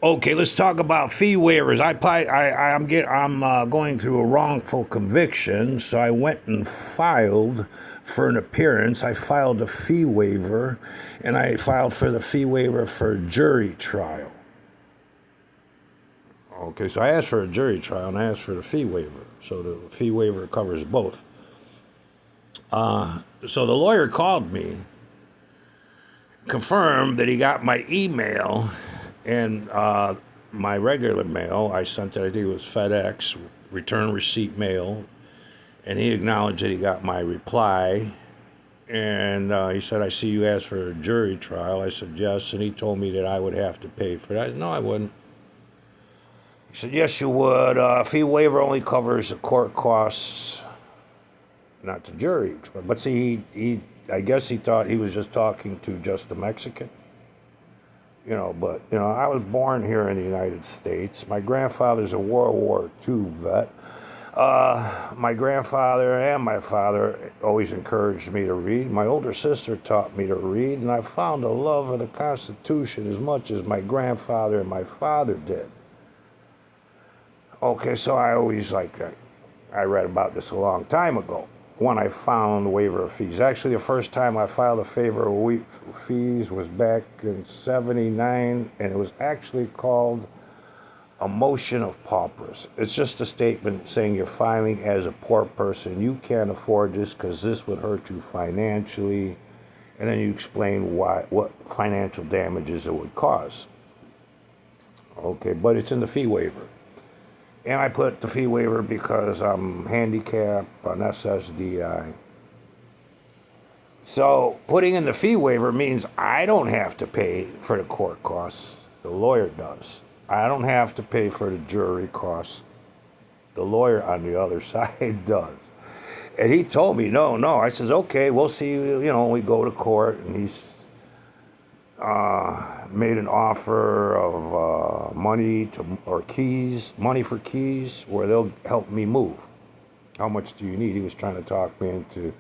Okay, let's talk about fee waivers. I'm going through a wrongful conviction, so I went and filed for an appearance. I filed a fee waiver, and I filed for the fee waiver for jury trial. Okay, so I asked for a jury trial and I asked for the fee waiver. So the fee waiver covers both. So the lawyer called me, confirmed that he got my email and my regular mail. I sent it, I think it was FedEx, return receipt mail, and he acknowledged that he got my reply. And he said, I see you asked for a jury trial. I said, yes, and he told me that I would have to pay for that. No, I wouldn't. He said, yes, you would. Fee waiver only covers the court costs, not the jury. But see, I guess he thought he was just talking to just a Mexican. But I was born here in the United States. My grandfather's a World War II vet. My grandfather and my father always encouraged me to read. My older sister taught me to read, and I found a love of the Constitution as much as my grandfather and my father did. Okay, so I always I read about this a long time ago when I found waiver of fees. Actually, the first time I filed a waiver of fees was back in '79, and it was actually called a motion of paupers. It's just a statement saying you're filing as a poor person. You can't afford this because this would hurt you financially, and then you explain what financial damages it would cause. Okay, but it's in the fee waiver. And I put the fee waiver because I'm handicapped on SSDI. So putting in the fee waiver means I don't have to pay for the court costs. The lawyer does. I don't have to pay for the jury costs. The lawyer on the other side does. And he told me, no. I says, okay, we'll see you, when we go to court. And he's made an offer of money for keys, where they'll help me move. How much do you need? He was trying to talk me into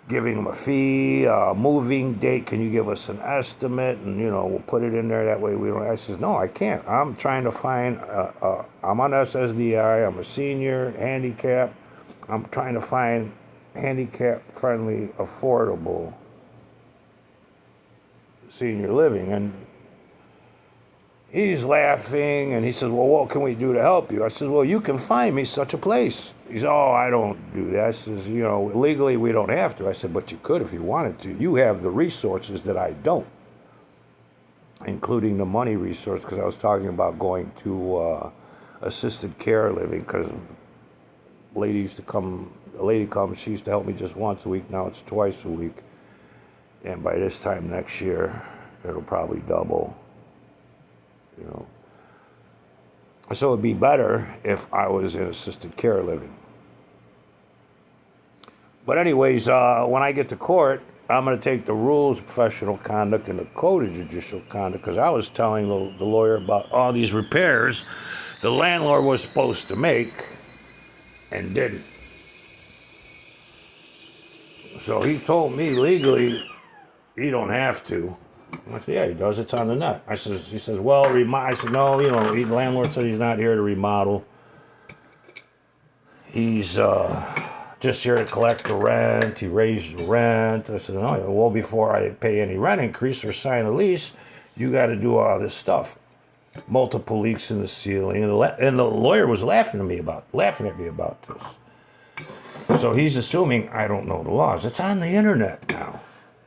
giving him a fee, moving date. Can you give us an estimate? And we'll put it in there that way. I says, no, I can't. I'm trying to find. I'm on SSDI. I'm a senior, handicapped. I'm trying to find handicap-friendly, affordable senior living. And he's laughing, and he says, well, what can we do to help you? I said, well, you can find me such a place. He said, oh, I don't do that. I says, legally we don't have to. I said, but you could if you wanted to. You have the resources that I don't, including the money resource, because I was talking about going to assisted care living, because a lady comes, she used to help me just once a week. Now it's twice a week. And by this time next year, it'll probably double. So it'd be better if I was in assisted care living. But anyways, when I get to court, I'm going to take the rules of professional conduct and the code of judicial conduct, because I was telling the lawyer about all these repairs the landlord was supposed to make and didn't. So he told me legally he don't have to. I said, yeah, he does. It's on the net. He says, well, I said, no, the landlord said he's not here to remodel. He's just here to collect the rent. He raised the rent. I said, no, well, before I pay any rent increase or sign a lease, you got to do all this stuff. Multiple leaks in the ceiling. And the lawyer was laughing at me about this. So he's assuming I don't know the laws. It's on the internet now.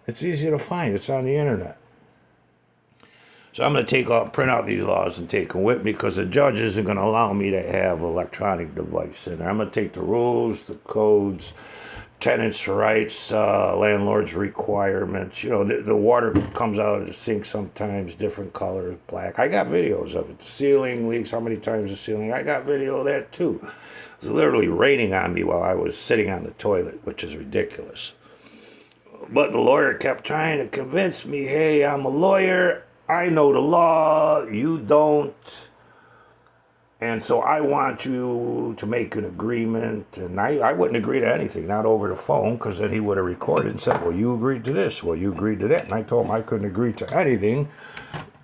It's easy to find. It's on the internet. So I'm going to print out these laws and take them with me, because the judge isn't going to allow me to have an electronic device in there. I'm going to take the rules, the codes, tenants' rights, landlords' requirements. The water comes out of the sink sometimes, different colors, black. I got videos of it. The ceiling leaks, how many times the ceiling. I got video of that too. It was literally raining on me while I was sitting on the toilet, which is ridiculous. But the lawyer kept trying to convince me, hey, I'm a lawyer. I know the law, you don't. And so I want you to make an agreement. And I wouldn't agree to anything, not over the phone, because then he would have recorded and said, well, you agreed to this. Well, you agreed to that. And I told him I couldn't agree to anything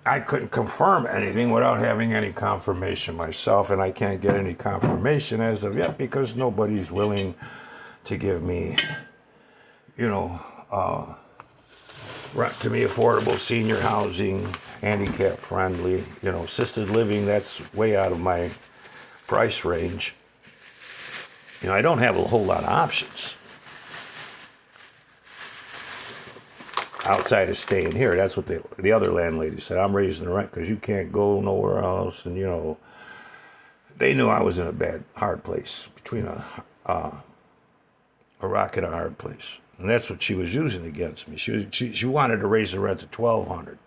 I couldn't confirm anything without having any confirmation myself, and I can't get any confirmation as of yet because nobody's willing to give me, you know, rent to me affordable senior housing, handicap friendly, assisted living. That's way out of my price range. I don't have a whole lot of options outside of staying here. That's what the other landlady said. I'm raising the rent because you can't go nowhere else. And, they knew I was in a hard place, between a rock and a hard place. And that's what she was using against me. She wanted to raise the rent to $1,200.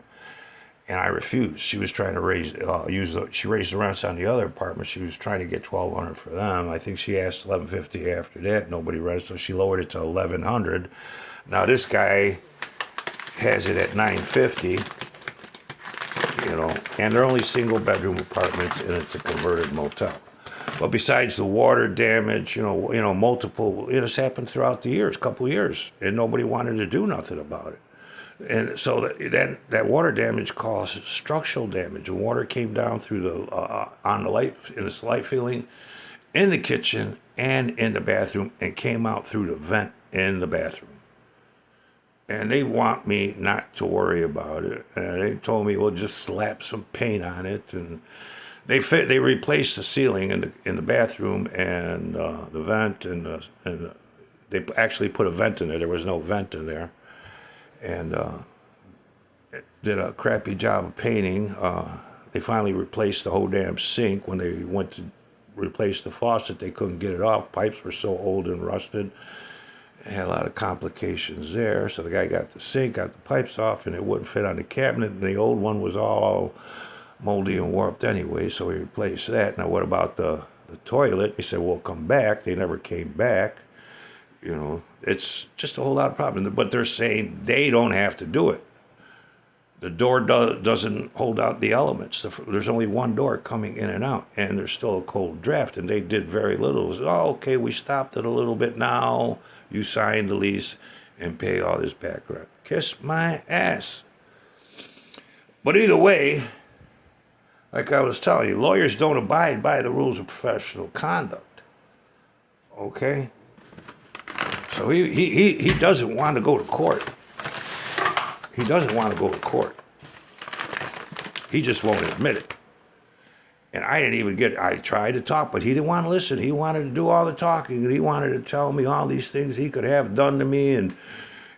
And I refused. She was trying to she raised the rents on the other apartment. She was trying to get $1,200 for them. I think she asked $1,150 after that. Nobody rented, so she lowered it to $1,100. Now this guy has it at $950, and they're only single bedroom apartments, and it's a converted motel. But besides the water damage, multiple, it's happened throughout the years, couple years, and nobody wanted to do nothing about it. And so that water damage caused structural damage. And water came down through in the light fitting, in the kitchen and in the bathroom, and came out through the vent in the bathroom. And they want me not to worry about it. And they told me, well, just slap some paint on it. And they replaced the ceiling in the bathroom and the vent, and they actually put a vent in there. There was no vent in there. And did a crappy job of painting. They finally replaced the whole damn sink. When they went to replace the faucet, they couldn't get it off. Pipes were so old and rusted. It had a lot of complications there. So the guy got the sink, got the pipes off, and it wouldn't fit on the cabinet. And the old one was all moldy and warped anyway, so we replaced that. Now what about the toilet? They said, we'll come back. They never came back. It's just a whole lot of problems. But they're saying they don't have to do it. The door doesn't hold out the elements. There's only one door coming in and out, and there's still a cold draft, and they did very little. It was, okay, we stopped it a little bit now. You signed the lease and pay all this back rent. Kiss my ass. But either way, like I was telling you, lawyers don't abide by the rules of professional conduct. Okay? So he doesn't want to go to court. He doesn't want to go to court. He just won't admit it. And I tried to talk, but he didn't want to listen. He wanted to do all the talking, and he wanted to tell me all these things he could have done to me, and,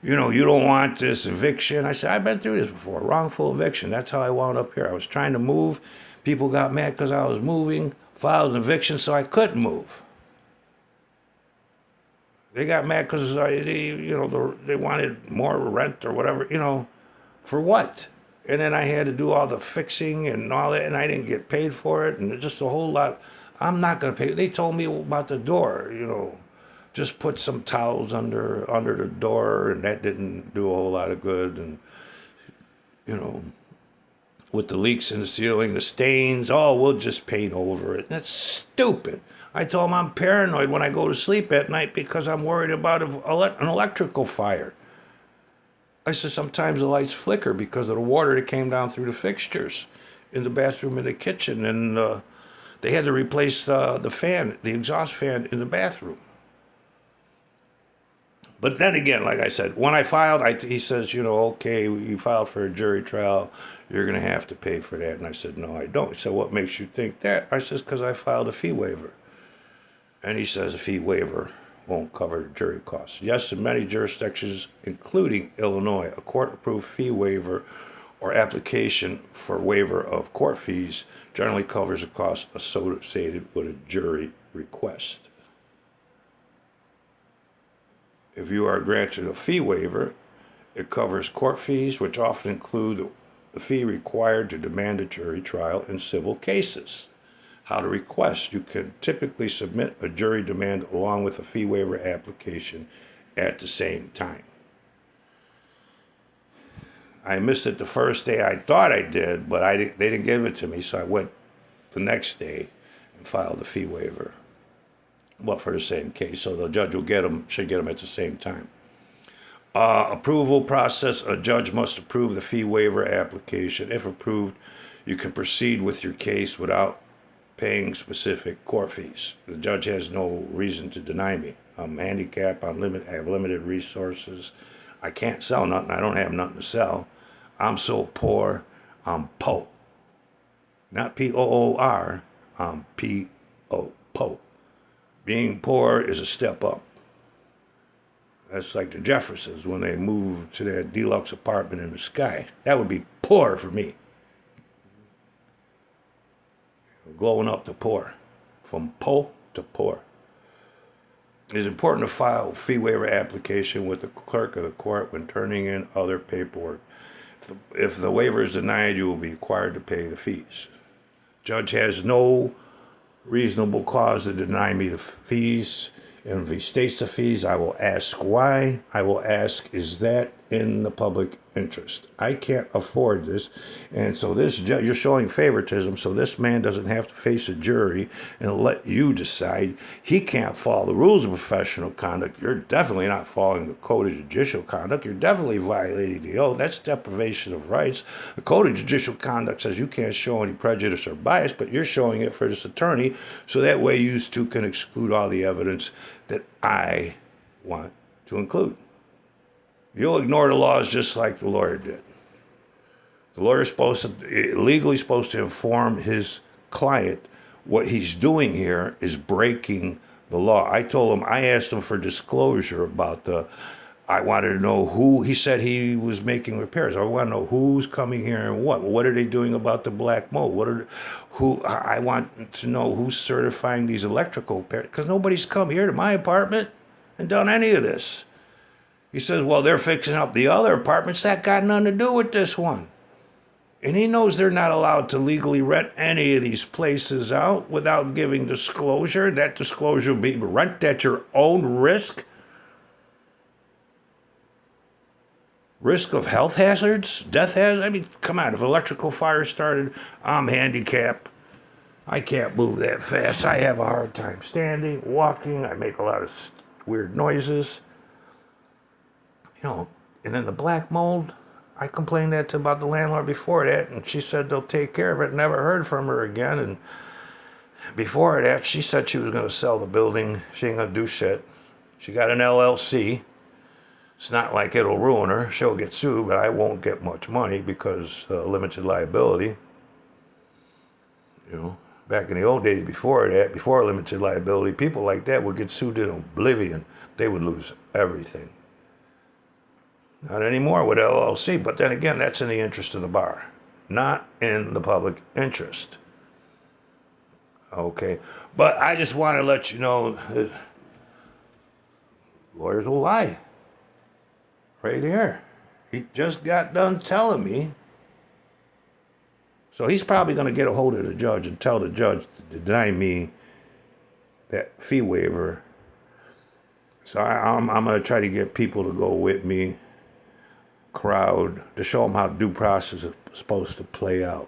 you don't want this eviction. I said, I've been through this before, wrongful eviction. That's how I wound up here. I was trying to move. People got mad because I was moving, filed an eviction so I couldn't move. They got mad because they wanted more rent or whatever, for what? And then I had to do all the fixing and all that, and I didn't get paid for it, and just a whole lot. I'm not going to pay. They told me about the door, just put some towels under the door, and that didn't do a whole lot of good. And, with the leaks in the ceiling, the stains, we'll just paint over it. That's stupid. I told them I'm paranoid when I go to sleep at night because I'm worried about an electrical fire. I said sometimes the lights flicker because of the water that came down through the fixtures in the bathroom and the kitchen, and they had to replace the exhaust fan in the bathroom. But then again, like I said, when I filed, he says, okay, you filed for a jury trial, you're going to have to pay for that. And I said, no, I don't. He said, what makes you think that? I says, because I filed a fee waiver. And he says a fee waiver won't cover jury costs. Yes, in many jurisdictions, including Illinois, a court-approved fee waiver or application for waiver of court fees generally covers the costs associated with a jury request. If you are granted a fee waiver, it covers court fees, which often include the fee required to demand a jury trial in civil cases. How to request. You can typically submit a jury demand along with a fee waiver application at the same time. I missed it the first day. I thought I did, but they didn't give it to me, so I went the next day and filed the fee waiver. Well, for the same case, so the judge should get them at the same time. Approval process. A judge must approve the fee waiver application. If approved, you can proceed with your case without paying specific court fees. The judge has no reason to deny me. I'm handicapped. I have limited resources. I can't sell nothing. I don't have nothing to sell. I'm so poor. I'm po. Not P-O-O-R. I'm P-O. Po. Being poor is a step up. That's like the Jeffersons when they moved to that deluxe apartment in the sky. That would be poor for me. Glowing up to poor. From po to poor. It is important to file a fee waiver application with the clerk of the court when turning in other paperwork. If the waiver is denied, you will be required to pay the fees. Judge has no reasonable cause to deny me the fees. And if he states the fees, I will ask why. I will ask, is that in the public interest? I can't afford this. And so this, you're showing favoritism, so this man doesn't have to face a jury and let you decide. He can't follow the rules of professional conduct. You're definitely not following the code of judicial conduct. You're definitely violating the oath. That's deprivation of rights. The code of judicial conduct says you can't show any prejudice or bias, but you're showing it for this attorney, so that way you two can exclude all the evidence that I want to include. You'll ignore the laws just like the lawyer did. The lawyer is legally supposed to inform his client what he's doing here is breaking the law. I asked him for disclosure about I wanted to know who, he said he was making repairs. I want to know who's coming here and what. What are they doing about the black mold? I want to know who's certifying these electrical repairs, because nobody's come here to my apartment and done any of this. He says, well, they're fixing up the other apartments. That got nothing to do with this one. And he knows they're not allowed to legally rent any of these places out without giving disclosure. That disclosure will be rent at your own risk. Risk of health hazards, death hazards. I mean, come on, if electrical fire started, I'm handicapped. I can't move that fast. I have a hard time standing, walking. I make a lot of weird noises. You know, and then the black mold, I complained about the landlord before that, and she said they'll take care of it. Never heard from her again. And before that, she said she was going to sell the building. She ain't going to do shit. She got an LLC. It's not like it'll ruin her. She'll get sued, but I won't get much money because limited liability. You know, back in the old days before that, before limited liability, people like that would get sued in oblivion. They would lose everything. Not anymore with LLC, but then again, that's in the interest of the bar, not in the public interest. Okay, but I just want to let you know that lawyers will lie. Right here. He just got done telling me. So he's probably going to get a hold of the judge and tell the judge to deny me that fee waiver. So I'm going to try to get people to go with me, crowd, to show them how due process is supposed to play out.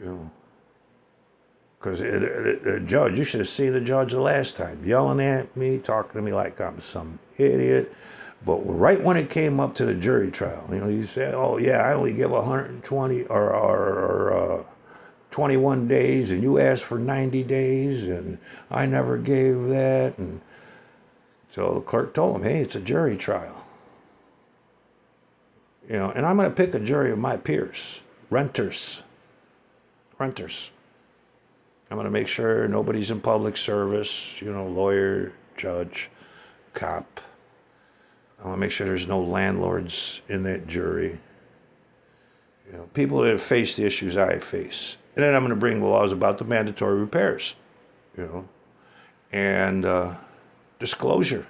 You know, because the judge, you should have seen the judge the last time, yelling at me, talking to me like I'm some idiot. But right when it came up to the jury trial, you know, he said, oh, yeah, I only give 120 or 21 days, and you asked for 90 days, and I never gave that. And so the clerk told him, hey, it's a jury trial. You know, and I'm going to pick a jury of my peers, renters. I'm going to make sure nobody's in public service, you know, lawyer, judge, cop. I want to make sure there's no landlords in that jury. You know, people that face the issues I face. And then I'm going to bring the laws about the mandatory repairs, you know, and disclosure.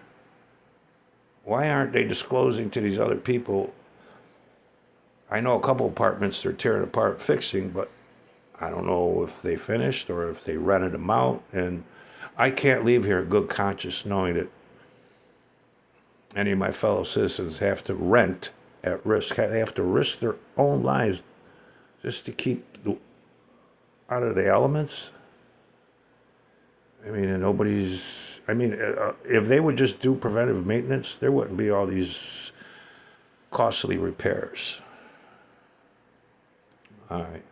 Why aren't they disclosing to these other people? I know a couple apartments they're tearing apart fixing, but I don't know if they finished or if they rented them out. And I can't leave here in good conscience knowing that any of my fellow citizens have to rent at risk. They have to risk their own lives just to keep out of the elements. I mean, and if they would just do preventive maintenance, there wouldn't be all these costly repairs. All right.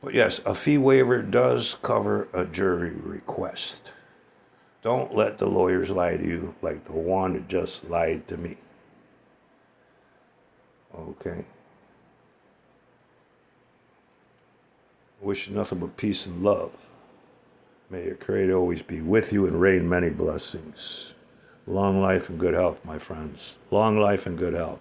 But yes, a fee waiver does cover a jury request. Don't let the lawyers lie to you like the one that just lied to me. Okay. Wish you nothing but peace and love. May your Creator always be with you and rain many blessings. Long life and good health, my friends. Long life and good health.